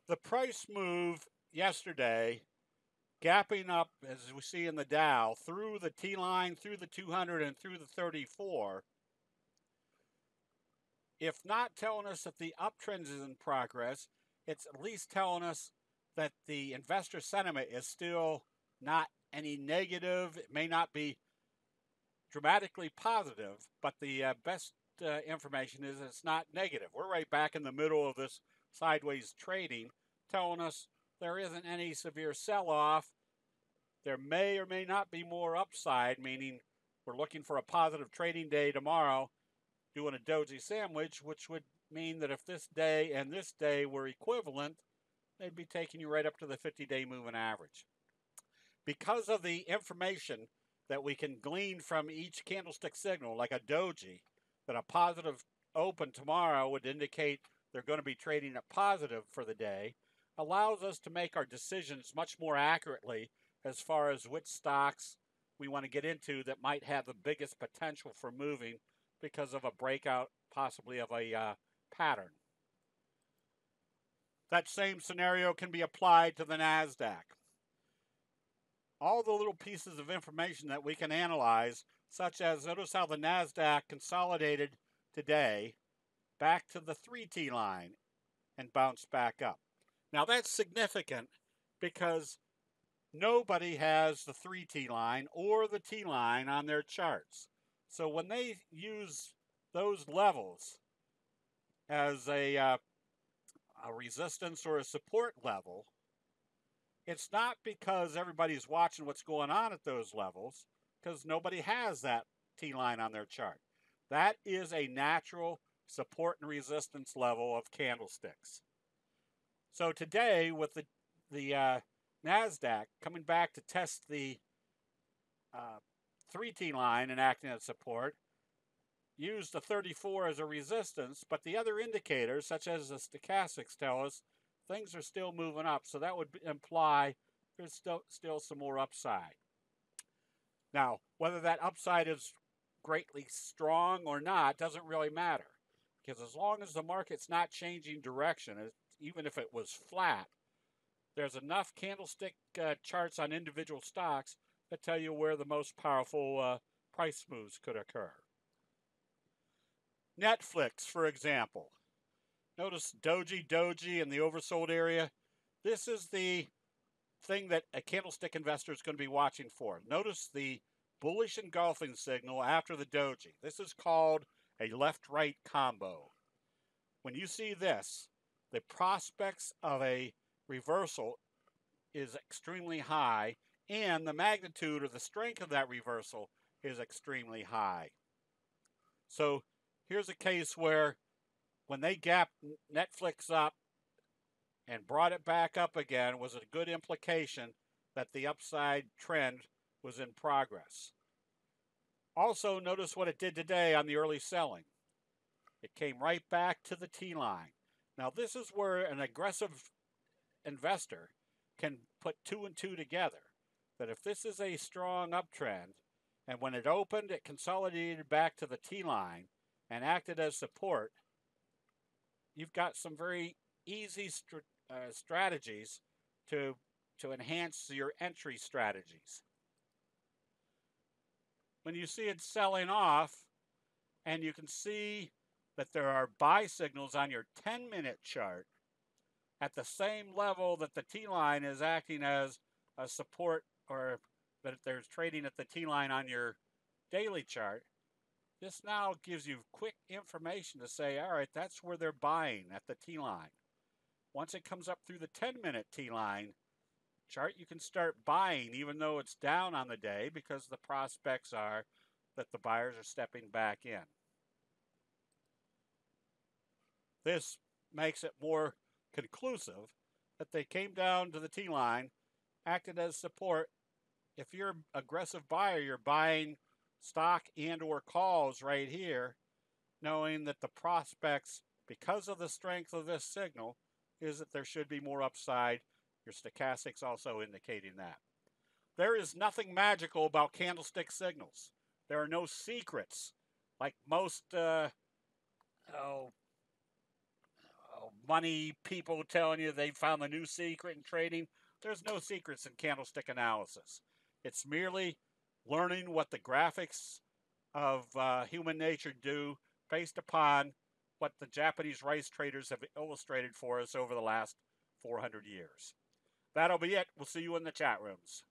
The price move yesterday, gapping up as we see in the Dow through the T line, through the 200, and through the 34, if not telling us that the uptrend is in progress, it's at least telling us that the investor sentiment is still not any negative. It may not be dramatically positive, but the best information is it's not negative. We're right back in the middle of this sideways trading, telling us there isn't any severe sell-off. There may or may not be more upside, meaning we're looking for a positive trading day tomorrow, doing a doji sandwich, which would mean that if this day and this day were equivalent, they'd be taking you right up to the 50-day moving average. Because of the information that we can glean from each candlestick signal, like a doji, that a positive open tomorrow would indicate they're going to be trading at positive for the day, allows us to make our decisions much more accurately as far as which stocks we want to get into that might have the biggest potential for moving because of a breakout, possibly of a pattern. That same scenario can be applied to the NASDAQ. All the little pieces of information that we can analyze, such as notice how the NASDAQ consolidated today back to the 3T line and bounced back up. Now that's significant because nobody has the 3T line or the T line on their charts. So when they use those levels as a resistance or a support level, it's not because everybody's watching what's going on at those levels, because nobody has that T line on their chart. That is a natural support and resistance level of candlesticks. So today, with the NASDAQ coming back to test the 3T line and acting as support, use the 34 as a resistance, but the other indicators, such as the stochastics, tell us things are still moving up. So that would imply there's still some more upside. Now, whether that upside is greatly strong or not doesn't really matter, because as long as the market's not changing direction, even if it was flat, there's enough candlestick charts on individual stocks that tell you where the most powerful price moves could occur. Netflix, for example. Notice doji in the oversold area. This is the thing that a candlestick investor is going to be watching for. Notice the bullish engulfing signal after the doji. This is called a left-right combo. When you see this, the prospects of a reversal is extremely high, and the magnitude or the strength of that reversal is extremely high. So here's a case where when they gapped Netflix up and brought it back up again, was a good implication that the upside trend was in progress. Also, notice what it did today on the early selling. It came right back to the T line. Now, this is where an aggressive investor can put two and two together. That if this is a strong uptrend, and when it opened, it consolidated back to the T line and acted as support, you've got some very easy strategies to enhance your entry strategies. When you see it selling off, and you can see that there are buy signals on your 10-minute chart at the same level that the T line is acting as a support, or that there's trading at the T line on your daily chart, this now gives you quick information to say, all right, that's where they're buying, at the T line. Once it comes up through the 10-minute T line chart, you can start buying even though it's down on the day, because the prospects are that the buyers are stepping back in. This makes it more conclusive that they came down to the T line, acted as support. If you're an aggressive buyer, you're buying stock and or calls right here, knowing that the prospects, because of the strength of this signal, is that there should be more upside. Your stochastics also indicating that. There is nothing magical about candlestick signals. There are no secrets like most money people telling you they found the new secret in trading. There's no secrets in candlestick analysis. It's merely learning what the graphics of human nature do based upon what the Japanese rice traders have illustrated for us over the last 400 years. That'll be it. We'll see you in the chat rooms.